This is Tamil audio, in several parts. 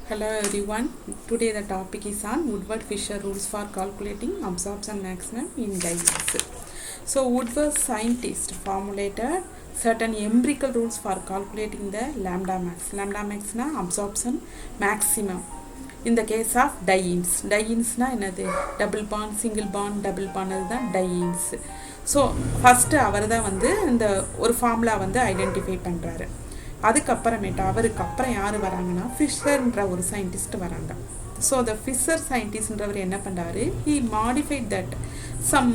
Hello everyone. Today the topic is on Woodward-Fisher rules for calculating absorption maximum in dyes. So Woodward scientist formulated certain empirical rules for calculating the lambda max. Lambda max na absorption maximum. In the case of dienes. Dienes na என்னது double bond, single bond, double bond அதுதான் dienes. So first அவர் தான் வந்து இந்த ஒரு ஃபார்முலா வந்து ஐடென்டிஃபை பண்ணுறாரு. அதுக்கப்புறமேட்டு அவருக்கு அப்புறம் யார் வராங்கன்னா ஃபிஷர்ன்ற ஒரு சயின்டிஸ்ட் வராங்க. ஸோ த ஃபிஷர் சயின்டிஸ்ட்ன்றவர் என்ன பண்ணுறாரு, ஹீ மாடிஃபைட் தட் சம்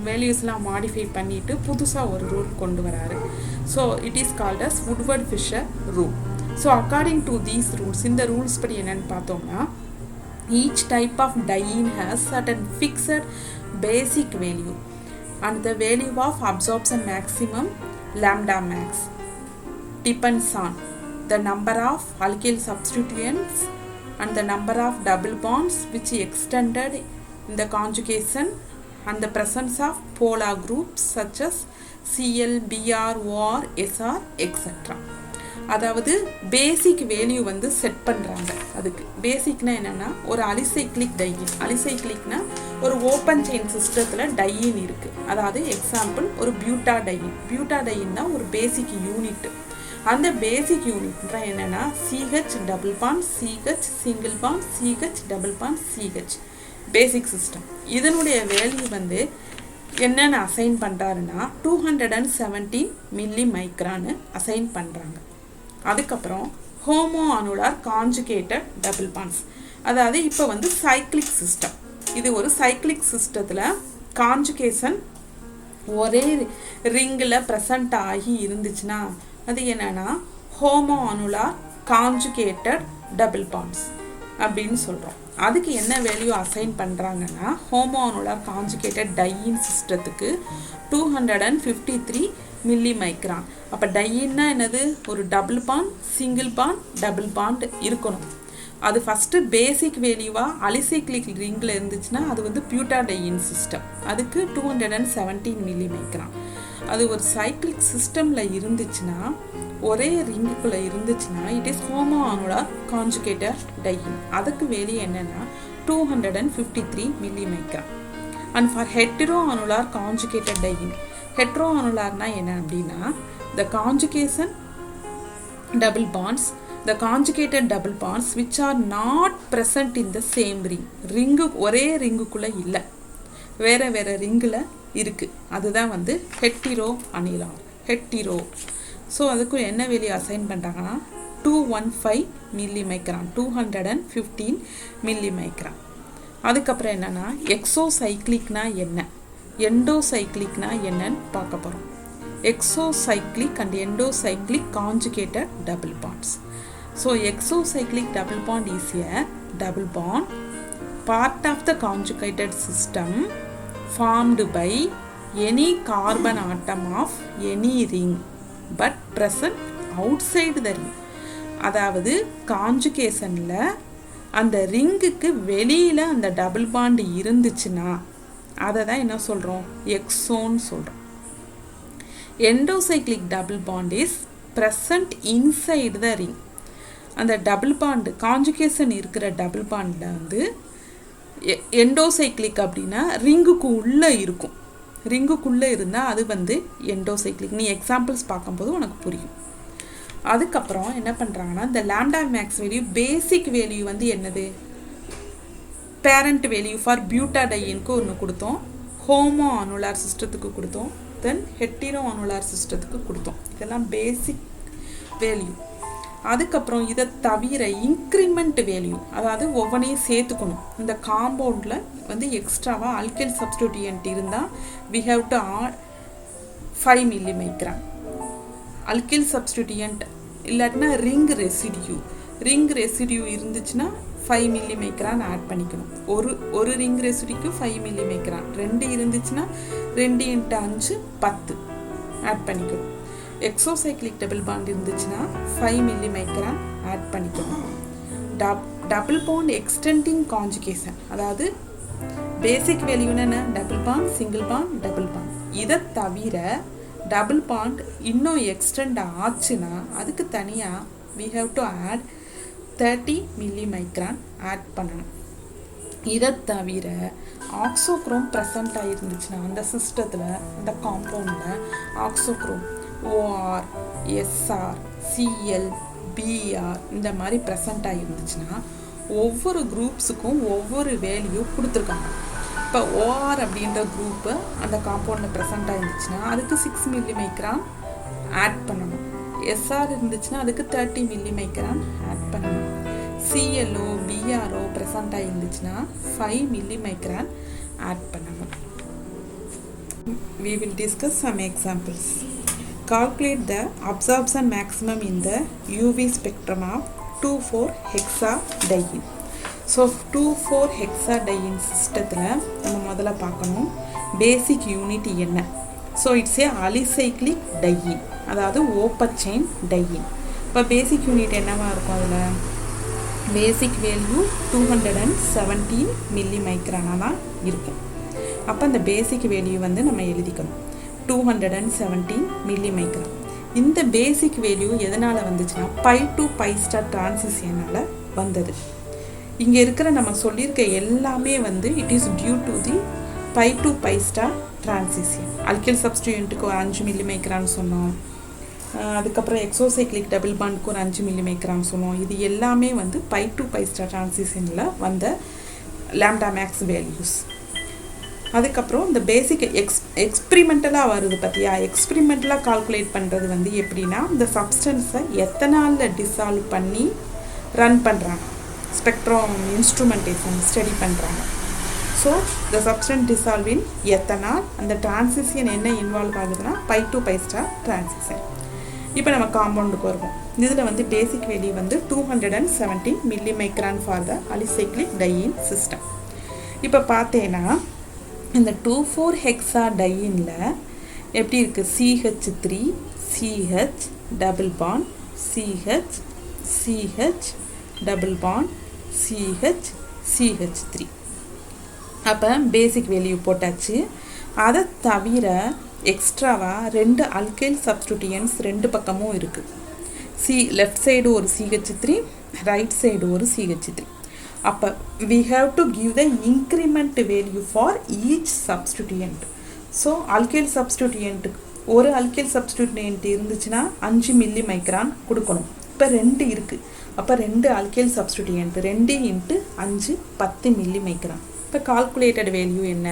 வேல்யூஸ்லாம் மாடிஃபை பண்ணிவிட்டு புதுசாக ஒரு ரூல் கொண்டு வராரு. So it is called as Woodward Fisher rule. So according to these rules, இந்த ரூல்ஸ் படி என்னென்னு பார்த்தோம்னா, each type of diene has certain fixed basic value and the value of absorption maximum lambda max depends on the number of alkyl substituents and the number of double bonds which extended in the conjugation and the presence of polar groups such as Cl, Br, OR, Sr, etc. அதாவது பேசிக் வேல்யூ வந்து செட் பண்ணுறாங்க. அதுக்கு பேசிக்னா என்னென்னா, ஒரு அலிசைக்ளிக் டையின், அலிசைக்ளிக்னா ஒரு ஓப்பன் செயின் சிஸ்டத்தில் டையின் இருக்குது. அதாவது எக்ஸாம்பிள் ஒரு பியூட்டாடையின் தான் ஒரு பேசிக் யூனிட். அந்த பேசிக் யூனிட்ன்ற என்னென்னா CH double bond, CH single bond, CH double bond, CH பேசிக் சிஸ்டம். இதனுடைய வேல்யூ வந்து என்னென்ன அசைன் பண்ணுறாருன்னா 217 மில்லி மைக்ரான்னு அசைன் பண்ணுறாங்க. அதுக்கப்புறம் homo annular conjugated double bonds, அதாவது இப்போ வந்து சைக்ளிக் சிஸ்டம். இது ஒரு சைக்ளிக் சிஸ்டத்தில் கான்ஜுகேஷன் ஒரே ரிங்கில் ப்ரெசண்ட் ஆகி இருந்துச்சுன்னா அது என்னன்னா homo annular conjugated double bonds அப்படின்னு சொல்கிறோம். அதுக்கு என்ன வேல்யூ அசைன் பண்ணுறாங்கன்னா, ஹோமோ அனுலார் கான்ஜுகேட்டட் டையின் சிஸ்டத்துக்கு 253 மில்லி மைக்ரான். அப்போ டையின்னா என்னது, ஒரு double bond, single bond, double bond இருக்கணும். அது ஃபஸ்ட்டு பேசிக் வேல்யூவாக அலிசைக்ளிக் ரிங்கில் இருந்துச்சுன்னா அது வந்து பியூட்டாடையின் சிஸ்டம், அதுக்கு 217 மில்லி மைக்ரான். அது ஒரு சைக்ளிக் சிஸ்டமில் இருந்துச்சுன்னா, ஒரே ரிங்குக்குள்ளே இருந்துச்சுன்னா it is homo annular conjugated diene. அதுக்கு வேல்யூ என்னென்னா 253 milli micron. And for hetero annular conjugated diene, hetero அனுலார்னா என்ன அப்படின்னா, the conjugation double bonds, the conjugated double bonds which are not present in the same ring. Ring ஒரே ரிங்குக்குள்ளே இல்லை, வேறு வேறு ரிங்கில் இருக்குது. அதுதான் வந்து ஹெட்டிரோ அனிலார், ஹெட்டிரோ. ஸோ அதுக்கு என்ன வேல்யூ அசைன் பண்ணுறாங்கன்னா 215 மில்லி மைக்ரான், 215 மில்லி மைக்ரான். அதுக்கப்புறம் என்னென்னா எக்ஸோசைக்ளிக்னா என்ன, எண்டோசைக்ளிக்னா என்னன்னு பார்க்க போகிறோம். Exocyclic and endocyclic conjugated double bonds. So exocyclic double bond is a double bond part of the conjugated system formed by any carbon atom of any ring but present outside the ring. அதாவது கான்ஜுகேஷனில் அந்த ரிங்குக்கு வெளியில் அந்த டபுள் பாண்ட் இருந்துச்சுன்னா அதை தான் என்ன சொல்கிறோம், எக்ஸோன்னு சொல்கிறோம். Endocyclic double bond is present inside the ring. அந்த டபுள் பாண்டு கான்ஜுகேஷன் இருக்கிற டபுள் பாண்டில் வந்து எண்டோசைக்ளிக் அப்படின்னா ரிங்குக்கு உள்ளே இருக்கும். ரிங்குக்குள்ளே இருந்தால் அது வந்து எண்டோசைக்ளிக். நீ எக்ஸாம்பிள்ஸ் பார்க்கும்போது உனக்கு புரியும். அதுக்கப்புறம் என்ன பண்ணுறாங்கன்னா, இந்த லாம்டா மேக்ஸ் வேல்யூ பேசிக் வேல்யூ வந்து என்னது, பேரண்ட் வேல்யூ ஃபார் பியூட்டாடையினுக்கு ஒன்று கொடுத்தோம், ஹோமோ அனுலார் சிஸ்டத்துக்கு கொடுத்தோம், தென் ஹெட்டிரோ அனுலார் சிஸ்டத்துக்கு கொடுத்தோம். இதெல்லாம் பேசிக் வேல்யூ. அதுக்கப்புறம் இதை தவிர இன்க்ரிமெண்ட் வேல்யூ, அதாவது ஒவ்வொன்றையும் சேர்த்துக்கணும். இந்த காம்பவுண்டில் வந்து எக்ஸ்ட்ராவாக அல்கைல் சப்ஸ்டிடியூயன்ட் இருந்தால் we have to add 5 milli micron. Alkyl substituent இல்லாட்டினா ரிங் ரெசிடியூ இருந்துச்சுன்னா 5 மில்லி மைக்ரான் ஆட் பண்ணிக்கணும். ஒரு ரிங் ரெசிடியூக்கு 5 மில்லி மைக்ரான், 2 இருந்துச்சுன்னா 2 × 5 10 ஆட் பண்ணிக்கணும். எக்ஸோசைக்ளிக் டபுள் பாண்ட் இருந்துச்சுன்னா 5 மில்லி மைக்ரான் ஆட் பண்ணிக்கணும். டபுள் பாண்ட் எக்ஸ்டெண்டிங் கான்ஜுகேஷன், அதாவது பேசிக் வேல்யூன்னு என்ன, double bond, single bond, double bond. இதை தவிர டபுள் பாண்ட் இன்னும் எக்ஸ்டெண்ட் ஆச்சுன்னா அதுக்கு தனியாக we have to add 30 milli micron add பண்ணணும். இதை தவிர ஆக்சோக்ரோம் ப்ரெசண்ட் ஆகிருந்துச்சுன்னா அந்த சிஸ்டத்தில் அந்த காம்பவுண்டில் ஆக்சோக்ரோம் OR, SR, CL, BR இந்த மாதிரி ப்ரெசண்ட் ஆகிருந்துச்சுன்னா ஒவ்வொரு குரூப்ஸுக்கும் ஒவ்வொரு வேல்யூ கொடுத்துருக்காங்க. இப்போ OR அப்படின்ற குரூப்பு அந்த காம்பவுண்டில் ப்ரெசண்ட் ஆகிருந்துச்சுன்னா அதுக்கு 6 மில்லி மைக்ரான் ஆட் பண்ணணும். SR இருந்துச்சுன்னா அதுக்கு 30 மில்லி மைக்ரான் ஆட் பண்ணணும். CLO, BRO ப்ரெசண்ட் ஆகிருந்துச்சுன்னா 5 மில்லி மைக்ரான் ஆட் பண்ணணும். We will discuss some examples. Calculate the absorption maximum in the UV spectrum of 2,4-hexadiene. So 2,4-hexadiene சிஸ்டத்தில் நம்ம முதல்ல பார்க்கணும் பேசிக் யூனிட் என்ன. ஸோ இட்ஸ் ஏ அலிசைக்ளிக் டையின், அதாவது ஓப்பன் செயின் டையின். இப்போ பேசிக் யூனிட் என்னவாக இருக்கும்? அதில் பேசிக் வேல்யூ 217 மில்லி மைக்ரானாக தான் இருக்கும். அப்போ அந்த பேசிக் வேல்யூ வந்து நம்ம எழுதிக்கணும் 217 மில்லி மைக்ரான். இந்த பேசிக் வேல்யூ எதனால் வந்துச்சுன்னா பை டு பை ஸ்டார் டிரான்சிஷனால் வந்தது. இங்கே இருக்கிற நம்ம சொல்லியிருக்க எல்லாமே வந்து it is due to the pi to pi star transition. Alkyl சப்ஸ்டிட்யூயண்ட்டுக்கு ஒரு 5 மில்லி மைக்ரான் சொன்னோம். அதுக்கப்புறம் எக்ஸோசைக்ளிக் டபுள் பாண்டுக்கு ஒரு 5 மில்லி மைக்ரான் சொன்னோம். இது எல்லாமே வந்து பை டு பை ஸ்டார் டிரான்சிஷனில் வந்த லாம்டா மேக்ஸ் வேல்யூஸ். அதுக்கப்புறம் இந்த பேசிக் எக்ஸ்பிரிமெண்டலாக வருது பார்த்தியா. எக்ஸ்பிரிமெண்டலாக கால்குலேட் பண்ணுறது வந்து எப்படின்னா இந்த சப்ஸ்டன்ஸை எத்தனை நாளில் டிசால்வ் பண்ணி ரன் பண்ணுறாங்க, ஸ்பெக்ட்ரம் இன்ஸ்ட்ருமெண்டேஷன் ஸ்டடி பண்ணுறாங்க. So the substance dissolve in எத்தனை நாள், அந்த டிரான்சிஷன் என்ன இன்வால்வ் ஆகுதுன்னா pi to pi star transition. இப்போ நம்ம காம்பவுண்டுக்கு வருவோம். இதில் வந்து பேசிக் வேல்யூ வந்து 217 milli micron for the alicyclic டையின் system. இப்போ பார்த்தேன்னா இந்த 2,4-hexadienல எப்படி இருக்குது? CH3 CH double bond CH CH double bond CH CH3. அப்போ பேசிக் வேல்யூ போட்டாச்சு. அதை தவிர எக்ஸ்ட்ராவாக 2 அல்கைல் சப்ஸ்டிட்யூயன்ட்ஸ் 2 பக்கமும் இருக்குது. லெஃப்ட் சைடு ஒரு CH3, ரைட் சைடு ஒரு CH3. அப்போ we have to give the increment value for each substituent. So alkyl சப்ஸ்டிட்யூயண்ட்டுக்கு ஒரு அல்கைல் சப்ஸ்டிட்யூயண்ட் இருந்துச்சுன்னா 5 மில்லி மைக்ரான் கொடுக்கணும். இப்போ 2 இருக்குது. அப்போ 2 அல்கைல் சப்ஸ்டிட்யூயண்ட் 2 × 5 10 மில்லி மைக்ரான். இப்போ கால்குலேட்டட் வேல்யூ என்ன?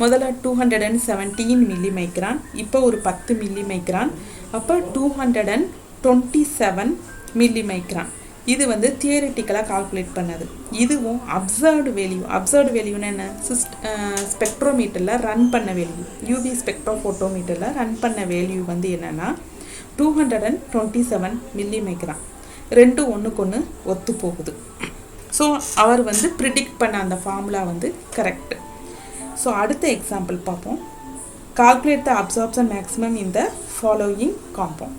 முதல்ல 217 மில்லி மைக்ரான், இப்போ ஒரு 10 மில்லி மைக்ரான், அப்போ 227 மில்லி மைக்ரான். இது வந்து தியரிட்டிக்கலாக கால்குலேட் பண்ணது. இதுவும் அப்சர்வ்டு வேல்யூன்னு என்ன? ஸ்பெக்ட்ரோமீட்டரில் ரன் பண்ண வேல்யூ, யூவி ஸ்பெக்ட்ரோஃபோட்டோமீட்டரில் ரன் பண்ண வேல்யூ வந்து என்னென்னா 227 மில்லி மைக்ரான். 2 ஒன்றுக்கு ஒன்று ஒத்து போகுது. ஸோ அவர் வந்து ப்ரிடிக்ட் பண்ண அந்த ஃபார்முலா வந்து கரெக்டு. ஸோ அடுத்த எக்ஸாம்பிள் பார்ப்போம். Calculate the absorption maximum in the following compound.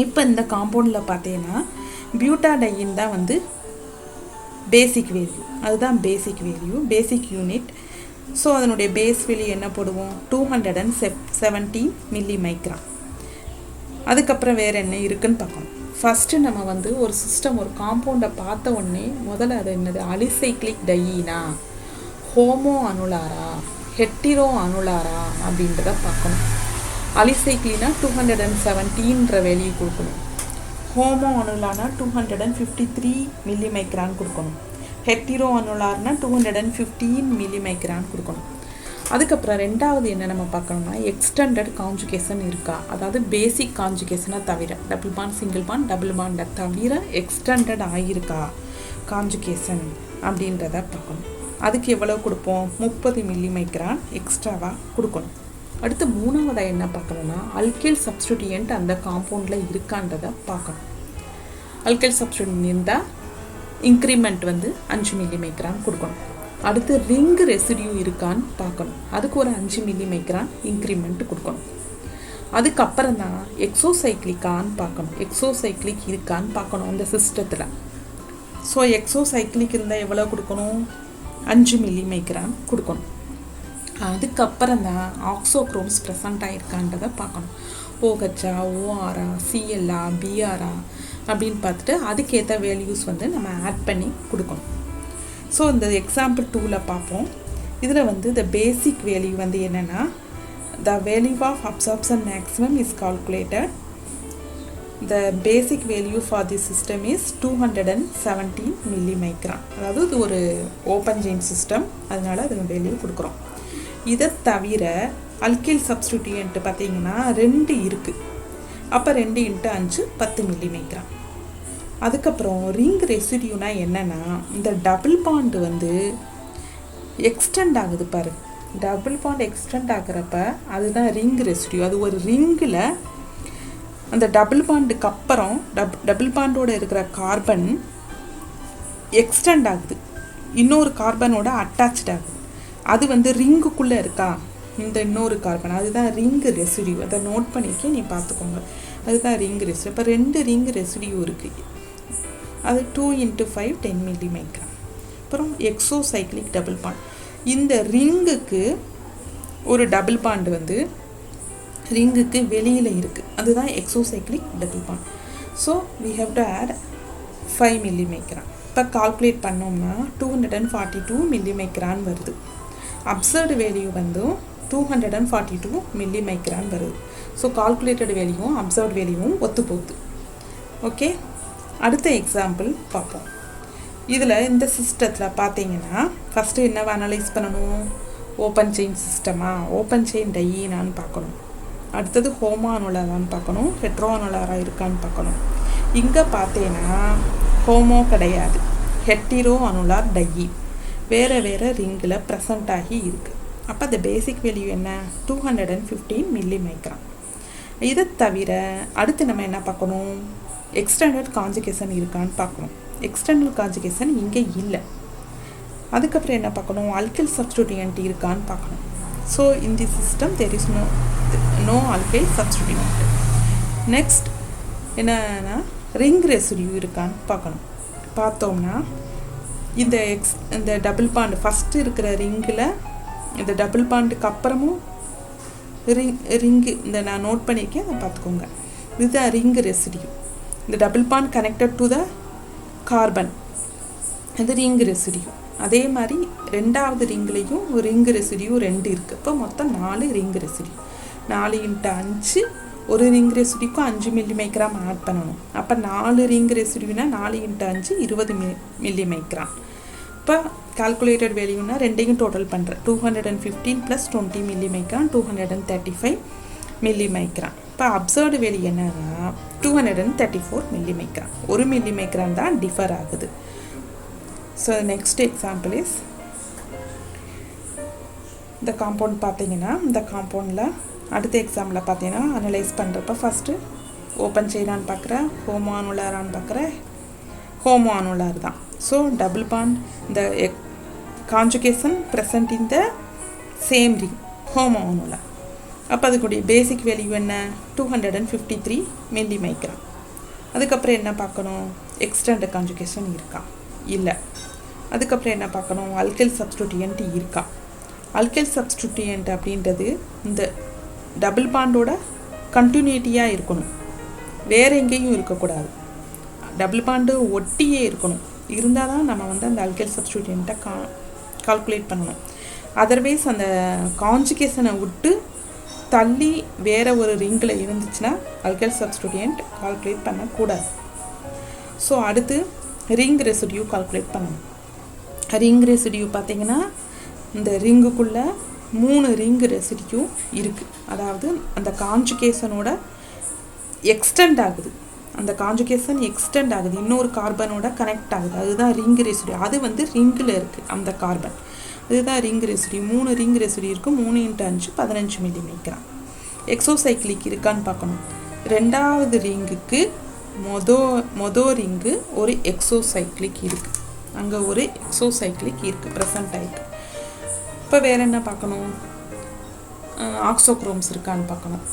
இப்போ இந்த காம்பவுண்டில் பார்த்தீங்கன்னா பியூட்டாடையின் தான் வந்து பேசிக் வேல்யூ, அதுதான் பேசிக் வேல்யூ, பேசிக் யூனிட். ஸோ அதனுடைய பேஸ் வேல்யூ என்ன போடுவோம்? 217 மில்லி மைக்ரான். அதுக்கப்புறம் வேறு என்ன இருக்குதுன்னு பார்க்கணும். ஃபஸ்ட்டு நம்ம வந்து ஒரு சிஸ்டம், ஒரு காம்பவுண்டை பார்த்த உடனே முதல்ல அது என்னது? அலிசைக்ளிக் டையினா, ஹோமோ அனுலாரா, ஹெட்டிரோ அனுலாரா அப்படின்றத பார்க்கணும். அலிசைக்ளினா 217ன்ற வேல்யூ கொடுக்கணும். ஹோமோ அனுலார்னா 253 மில்லி மைக்ரான் கொடுக்கணும். ஹெட்டிரோ அனுலார்னா 215 மில்லி மைக்ரான் கொடுக்கணும். அதுக்கப்புறம் ரெண்டாவது என்ன நம்ம பார்க்கணும்னா எக்ஸ்டெண்டட் கான்ஜுகேஷன் இருக்கா, அதாவது பேசிக் கான்ஜுகேஷனை தவிர, double bond single bond double பாண்டை தவிர எக்ஸ்டெண்டட் ஆகியிருக்கா கான்ஜுகேஷன் அப்படின்றத பார்க்கணும். அதுக்கு எவ்வளோ கொடுப்போம்? 30 மில்லி மைக்ரான் எக்ஸ்ட்ராவாக கொடுக்கணும். அடுத்து மூணாவதாக என்ன பார்க்கணும்னா அல்கைல் சப்ஸ்டிட்யூயண்ட் அந்த காம்பவுண்டில் இருக்கான்றதை பார்க்கணும். அல்கைல் சப்ஸ்டிட்யூயண்ட் இருந்தால் இன்க்ரிமெண்ட் வந்து 5 மில்லி மைக்ரான் கொடுக்கணும். அடுத்து ரிங் ரெசிடியூ இருக்கான்னு பார்க்கணும். அதுக்கு ஒரு 5 மில்லி மைக்ரான் இன்க்ரிமெண்ட் கொடுக்கணும். அதுக்கப்புறம் தான் எக்ஸோசைக்ளிக்கான்னு பார்க்கணும். எக்ஸோசைக்ளிக் இருக்கான்னு பார்க்கணும் அந்த சிஸ்டத்தில். ஸோ எக்ஸோசைக்ளிக் இருந்தால் எவ்வளோ கொடுக்கணும்? 5 மில்லி மைக்ரான் கொடுக்கணும். அதுக்கப்புறம் தான் ஆக்சோக்ரோம்ஸ் ப்ரெசண்ட் ஆகிருக்கான்றதை பார்க்கணும். OHஆ, ORஆ, CLஆ, BRஆ அப்படின்னு பார்த்துட்டு அதுக்கேற்ற வேல்யூஸ் வந்து நம்ம ஆட் பண்ணி கொடுக்கணும். ஸோ இந்த எக்ஸாம்பிள் 2ல் பார்ப்போம். இதில் வந்து the basic value வந்து என்னென்னா the value of absorption maximum is calculated. The basic value for this system is 217 millimicron. அதாவது இது ஒரு ஓப்பன் செயின் சிஸ்டம், அதனால அது வேல்யூ கொடுக்குறோம். இதை தவிர அல்கைல் சப்ஸ்டிடியூயன்ட் பார்த்தீங்கன்னா 2 இருக்குது. அப்போ 2 × 5 10 மில்லிமைக்ரான். அதுக்கப்புறம் ரிங் ரெசிடியூனா என்னென்னா இந்த டபுள் பாண்டு வந்து எக்ஸ்டெண்ட் ஆகுது பாரு. டபுள் பாண்ட் எக்ஸ்டெண்ட் ஆகிறப்ப அதுதான் ரிங் ரெசிடியூ. அது ஒரு ரிங்கில் அந்த டபுள் பாண்டுக்கு அப்புறம் டபுள் பாண்டோட இருக்கிற கார்பன் எக்ஸ்டெண்ட் ஆகுது, இன்னொரு கார்பனோட அட்டாச்ட் ஆகுது. அது வந்து ரிங்குக்குள்ளே இருக்கா இந்த இன்னொரு கார்பன், அதுதான் ரிங் ரெசிடியூ. அதை நோட் பண்ணிக்க நீ பார்த்துக்கோங்க, அதுதான் ரிங் ரெசிடியூ. இப்போ 2 ரிங் ரெசிடியூ இருக்குது, அது 2 × 5 10 மில்லிமைக்ரான். அப்புறம் எக்ஸோசைக்ளிக் டபுள் பாண்ட். இந்த ரிங்குக்கு ஒரு டபுள் பாண்டு வந்து ரிங்குக்கு வெளியில் இருக்குது, அதுதான் exocyclic double bond. So we have to add 5 millimicron. இப்போ கால்குலேட் பண்ணோம்னா 242 மில்லிமைக்ரான் வருது. அப்சர்வ்டு வேல்யூ வந்து 242 மில்லிமைக்ரான் வருது. ஸோ கால்குலேட்டட் வேல்யூவும் அப்சர்வ்டு வேல்யூவும் ஒத்து போகுது. ஓகே, அடுத்த எக்ஸாம்பிள் பார்ப்போம். இதில் இந்த சிஸ்டத்தில் பார்த்தீங்கன்னா ஃபஸ்ட்டு என்னவை அனலைஸ் பண்ணணும்? ஓப்பன் செயின் சிஸ்டமா, ஓப்பன் செயின் டையினான்னு பார்க்கணும். அடுத்தது ஹோமோ அனுலாரான்னு பார்க்கணும், ஹெட்ரோ அனுலாராக இருக்கான்னு பார்க்கணும். இங்கே பார்த்தீங்கன்னா ஹோமோ கிடையாது, ஹெட்டிரோ அனுலார் டையி வேறு வேறு ரிங்கில் ப்ரெசண்ட் ஆகி இருக்குது. அப்போ அந்த பேசிக் வேல்யூ என்ன? 215 மில்லிமைக்ரான். இதை தவிர அடுத்து நம்ம என்ன பார்க்கணும்? எக்ஸ்டெண்டட் கான்ஜுகேஷன் இருக்கான்னு பார்க்கணும். எக்ஸ்டெண்டட் கான்ஜுகேஷன் இங்கே இல்லை. அதுக்கப்புறம் என்ன பார்க்கணும்? அல்கைல் சப்ஸ்டிடியூயன்ட் இருக்கான்னு பார்க்கணும். So in the system there is no alkyl substituent. Next என்னன்னா ரிங் ரெசிடியூ இருக்கான்னு பார்க்கணும். பார்த்தோம்னா இந்த டபுள் பாண்டு ஃபஸ்ட்டு இருக்கிற ரிங்கில் இந்த டபுள் பாண்டுக்கு அப்புறமும் ரிங்கு இந்த நான் நோட் பண்ணியிருக்கேன், அதை பார்த்துக்கோங்க. இதுதான் ரிங் ரெசிடியூ. இந்த double bond connected to the carbon, இது ரிங் ரெசிடியூ. அதே மாதிரி ரெண்டாவது ரிங்லேயும் ரிங் ரெசிடியூ 2 இருக்குது. இப்போ மொத்தம் 4 ரிங் ரெசிடியூ. 4 × 5 ஒரு ரிங் ரெசிடியூக்கும் 5 மில்லிமைக்ரான் ஆட் பண்ணணும். அப்போ 4 ரிங் ரெசிடியூனா 4 × 5 20 மில்லிமைக்ரான். இப்போ கால்குலேட்டட் வேல்யூனா ரெண்டையும் டோட்டல் பண்ணுறேன். 215 + 20 மில்லிமைக்ரான் 235 மில்லிமைக்ரான். இப்போ அப்சர்வ்டு வேல்யூ என்னன்னா 234 மில்லிமைக்ரான். 1 மில்லிமைக்ரான் தான் டிஃபர் ஆகுது. ஸோ நெக்ஸ்ட் எக்ஸாம்பிள் இஸ் இந்த காம்பவுண்ட். பார்த்தீங்கன்னா இந்த காம்பவுண்டில் அடுத்த எக்ஸாம்பிளில் பார்த்தீங்கன்னா அனலைஸ் பண்ணுறப்ப ஃபஸ்ட்டு ஓப்பன் செயினான்னு பார்க்குறேன், ஹோமோ அனுலாரான்னு பார்க்குறேன். ஹோமோ அனுலார் தான். ஸோ டபுள் பாண்ட் இந்த conjugation present in the same ring, homo annular. அப்போ அதுக்குடைய பேசிக் வேல்யூ என்ன? 253 மில்லிமைக்ரான். அதுக்கப்புறம் என்ன பார்க்கணும்? எக்ஸ்டெண்டட் கான்ஜுகேஷன் இருக்கா? இல்லை. அதுக்கப்புறம் என்ன பார்க்கணும்? அல்கைல் சப்ஸ்டிடியூயன்ட் இருக்கா? அல்கைல் சப்ஸ்டிடியூயன்ட் அப்படின்றது இந்த டபுள் பாண்டோட கண்டினியூட்டியாக இருக்கணும், வேறு எங்கேயும் இருக்கக்கூடாது. டபுள் பாண்டு ஒட்டியே இருக்கணும், இருந்தால் தான் நம்ம வந்து அந்த அல்கைல் சப்ஸ்டிடியூயண்ட்டை கால்குலேட் பண்ணணும். அதர்வைஸ் அந்த கான்ஜுகேஷனை விட்டு தள்ளி வேறு ஒரு ரிங்கில் இருந்துச்சுன்னா அல்கைல் சப்ஸ்டிடியூயன்ட் கால்குலேட் பண்ணக்கூடாது. ஸோ அடுத்து ரிங் ரெசிடியூ கால்குலேட் பண்ணணும். ரிங் ரெசிடியூ பார்த்திங்கன்னா இந்த ரிங்குக்குள்ளே 3 ரிங் ரெசிடியூ இருக்குது. அதாவது அந்த கான்ஜுகேஷனோட எக்ஸ்டெண்ட் ஆகுது, அந்த கான்ஜுகேஷன் எக்ஸ்டெண்ட் ஆகுது, இன்னொரு கார்பனோட கனெக்ட் ஆகுது, அதுதான் ரிங் ரெசிடியூ. அது வந்து ரிங்கில் இருக்குது அந்த கார்பன், இதுதான் ரிங் ரெசிடியூ. 3 ரிங் ரெசிடியூ இருக்குது. 3 × 5 15 மில்லிமைக்ரான். எக்ஸோசைக்ளிக் இருக்கான்னு பார்க்கணும். ரெண்டாவது ரிங்குக்கு மொதல் ரிங்கு ஒரு எக்ஸோசைக்ளிக் இருக்குது, அங்கே ஒரு எக்ஸோசைக்ளிக் இருக்குது, ப்ரெசண்ட் ஆகிருக்கு. இப்போ வேறு என்ன பார்க்கணும்? ஆக்சோக்ரோம்ஸ் இருக்கான்னு பார்க்கணும்.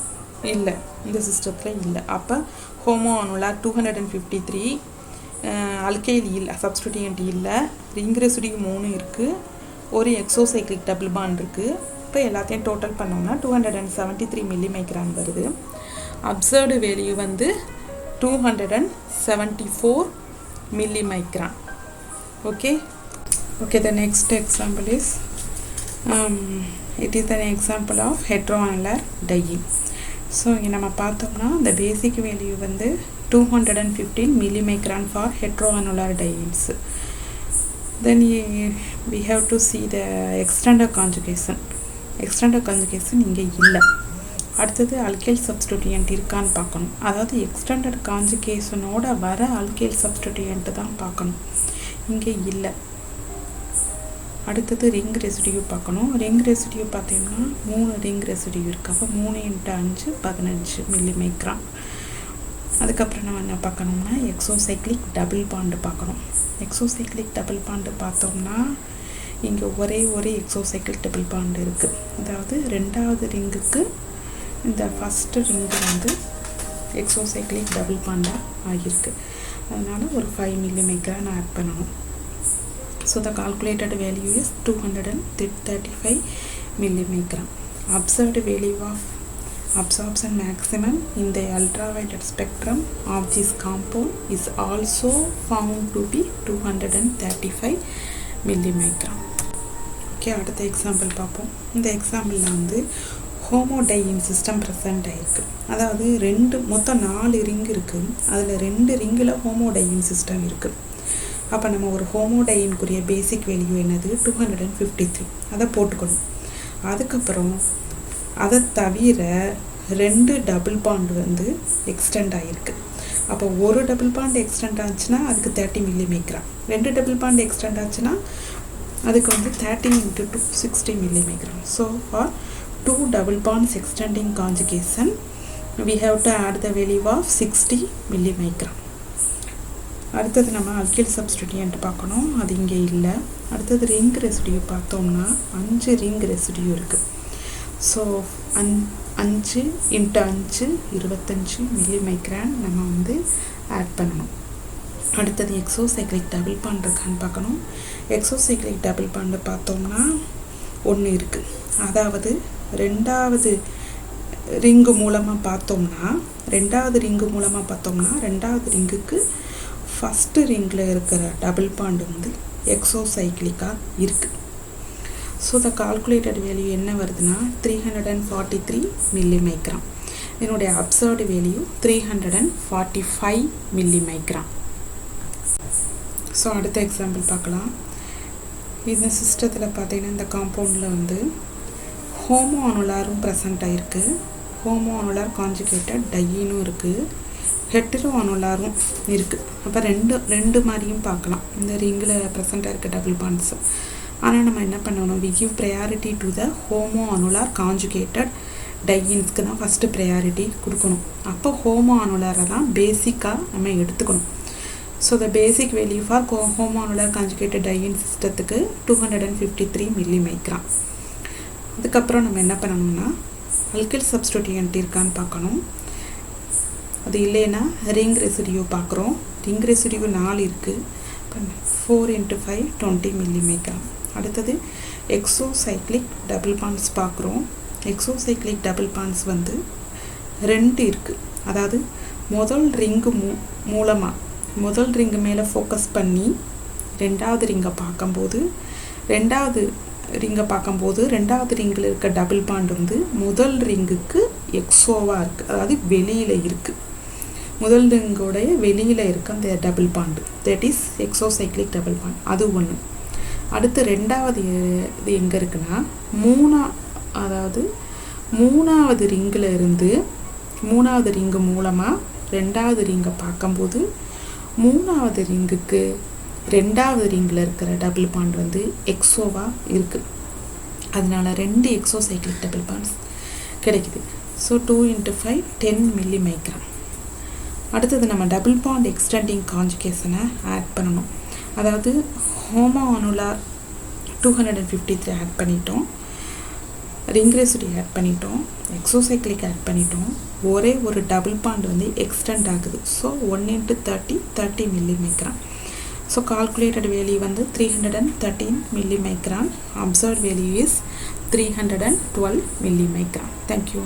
இல்லை, இந்த சிஸ்டத்தில் இல்லை. அப்போ ஹோமோ அனுலார் 253 அல்கைல் இல்லை, சப்ஸ்டிடியூயன்ட் இல்லை, ரிங் ரெசிடியூ 3 இருக்குது, ஒரு எக்ஸோசைக்ளிக் டபுள் பாண்ட் இருக்குது. இப்போ எல்லாத்தையும் டோட்டல் பண்ணோம்னா 273 மில்லிமைக்ரான் வருது. அப்சர்வ்டு வேல்யூ வந்து 274 millimicron. Okay, the next example is it is an example of heteroannular dyeing. So இங்கே நம்ம பார்த்தோம்னா the basic value வந்து 215 millimicron for heteroannular dyes. Then we have to see the extended conjugation. Extended conjugation இங்கே இல்லை. அடுத்தது alkyl substituent இருக்கான்னு பார்க்கணும். அதாவது extended conjugationோட வர alkyl substituent தான் பார்க்கணும். இங்கே இல்லை. அடுத்தது ரிங் ரெசிடியூ பார்க்கணும். ரிங் ரெசிடியூ பார்த்தீங்கன்னா 3 ரிங் ரெசிடியூ இருக்குது. அப்போ 3 × 5 15 மில்லிமைக்ரான். அதுக்கப்புறம் நம்ம என்ன பார்க்கணும்னா எக்ஸோசைக்ளிக் டபுள் பாண்டு பார்க்கணும். எக்ஸோசைக்ளிக் டபுள் பாண்டு பார்த்தோம்னா இங்கே ஒரே எக்ஸோசைக்ளிக் டபுள் பாண்டு இருக்குது. அதாவது 2வது ரிங்குக்கு இந்த ஃபஸ்ட்டு ரிங்கு வந்து எக்ஸோசைக்ளிக் டபுள் பாண்டாக ஆகியிருக்கு. அதனால் ஒரு 5 மில்லிமைக்ரான் ஆட் பண்ணணும். So the calculated value is 235 millimicron. Observed value of absorption maximum in the ultraviolet spectrum of this compound is also found to be 235 millimicron. Okay, அடுத்த எக்ஸாம்பிள் பார்ப்போம். இந்த எக்ஸாம்பிளில் வந்து ஹோமோடையின் சிஸ்டம் ப்ரெசென்ட் ஆகிருக்கு. அதாவது மொத்தம் 4 ரிங் இருக்குது. அதில் 2 ரிங்கில் ஹோமோடையின் சிஸ்டம் இருக்குது. அப்போ நம்ம ஒரு ஹோமோடையின்குரிய பேசிக் வேல்யூ என்னது 253, அதை போட்டுக்கணும். அதுக்கப்புறம் அதை தவிர 2 டபுள் பாண்ட் வந்து எக்ஸ்டெண்ட் ஆகிருக்கு. அப்போ ஒரு டபுள் பாண்ட் எக்ஸ்டெண்ட் ஆச்சுன்னா அதுக்கு 30 மில்லிமைக்ரான். 2 டபுள் பாண்ட் எக்ஸ்டெண்ட் ஆச்சுன்னா அதுக்கு வந்து 30 × 2 60 millimicron. So for 2 double bonds extending conjugation we have to add the value of 60 millimicron. அடுத்தது நம்ம alkyl substituent பார்க்கணும். அது இங்கே இல்லை. அடுத்தது ரிங் ரெசிடியூ பார்த்தோம்னா 5 ரிங் ரெசிடியூ இருக்குது. ஸோ 5 × 5 25 மில்லிமைக்ரான் நம்ம வந்து ஆட் பண்ணணும். அடுத்தது எக்ஸோசைக்ளிக் டபுள் பாண்ட் இருக்கான்னு பார்க்கணும். எக்ஸோசைக்ளிக் டபுள் பாண்டு பார்த்தோம்னா 1 இருக்குது. அதாவது 2வது ரிங்கு மூலமாக பார்த்தோம்னா 2வது ரிங்குக்கு ஃபஸ்ட்டு ரிங்கில் இருக்கிற டபுள் பாண்டு வந்து எக்ஸோசைக்ளிக்காக இருக்குது. ஸோ த கால்குலேட்டட் வேல்யூ என்ன வருதுன்னா 343 மில்லிமைக்ரான். இதனுடைய அப்சர்வ்டு வேல்யூ 345 மில்லிமைக்ரான். ஸோ அடுத்த எக்ஸாம்பிள் பார்க்கலாம். இந்த சிஸ்டத்தில் பார்த்தீங்கன்னா இந்த காம்பவுண்டில் வந்து ஹோமோ அனுலாரும் ப்ரெசண்ட் ஆகிருக்கு. ஹோமோ அனுலார் கான்ஜுகேட்டட் டையினும் இருக்குது. ஹெட்ரோ அனுலாரும் இருக்குது. அப்போ ரெண்டு மாதிரியும் பார்க்கலாம் இந்த ரிங்கில் ப்ரெசண்ட்டாக இருக்க டபுள் பாண்ட்ஸ். ஆனால் நம்ம என்ன பண்ணணும், we give priority to the homo annular conjugated டையின்ஸ்க்கு தான் ஃபஸ்ட்டு ப்ரையாரிட்டி கொடுக்கணும். அப்போ ஹோமோ அனுலாரை தான் பேசிக்காக நம்ம எடுத்துக்கணும். So the basic value for homo annular conjugated diene சிஸ்டத்துக்கு 253 மில்லிமைக்ரான். அதுக்கப்புறம் நம்ம என்ன பண்ணணும்னா alkyl substituent இருக்கான்னு பார்க்கணும். அது இல்லைன்னா ரிங் ரெசிடியூ பார்க்குறோம். ரிங் ரெசிடியூ 4 இருக்குது. 4 × 5 20 மில்லிமைக்ரான். அடுத்தது எக்ஸோசைக்ளிக் டபுள் பாண்ட்ஸ் பார்க்குறோம். எக்ஸோசைக்ளிக் டபுள் பாண்ட்ஸ் வந்து 2 இருக்குது. அதாவது முதல் ரிங்கு முதல் ரிங்கு மேலே ஃபோக்கஸ் பண்ணி 2வது ரிங்கை பார்க்கும்போது 2வது ரிங்கில் இருக்க டபுள் பாண்ட் வந்து முதல் ரிங்குக்கு எக்ஸோவாக இருக்குது. அதாவது வெளியில் இருக்குது. முதல் ரிங்கோடைய வெளியில் இருக்க அந்த double bond, that is exocyclic double bond. அது ஒன்று. அடுத்து 2வது இது எங்கே இருக்குன்னா மூணாவது ரிங்கில் இருந்து 3வது ரிங்கு மூலமாக 2வது ரிங்கை பார்க்கும்போது 3வது ரிங்குக்கு 2வது ரிங்கில் இருக்கிற டபுள் பாண்ட் வந்து எக்ஸோவாக இருக்குது. அதனால 2 எக்ஸோசைக்ளிக் டபுள் பாண்ட்ஸ் கிடைக்குது. ஸோ 2 × 5 10 மில்லிமைக்ரான். அடுத்தது நம்ம டபுள் பாண்ட் எக்ஸ்டெண்டிங் கான்ஜுகேஷனை ஆட் பண்ணணும். அதாவது ஹோமோ அனுலார் 253 ஆட் பண்ணிட்டோம், ரிங் ரெசிடியூ ஆட் பண்ணிட்டோம், எக்ஸோசைக்ளிக் ஆட் பண்ணிட்டோம். ஒரே ஒரு டபுள் பாண்ட் வந்து எக்ஸ்டெண்ட் ஆகுது. ஸோ 1 × 30 மில்லிமைக்ரான். So calculated value வந்து 313 millimicron. Observed value is 312 millimicron. Thank you.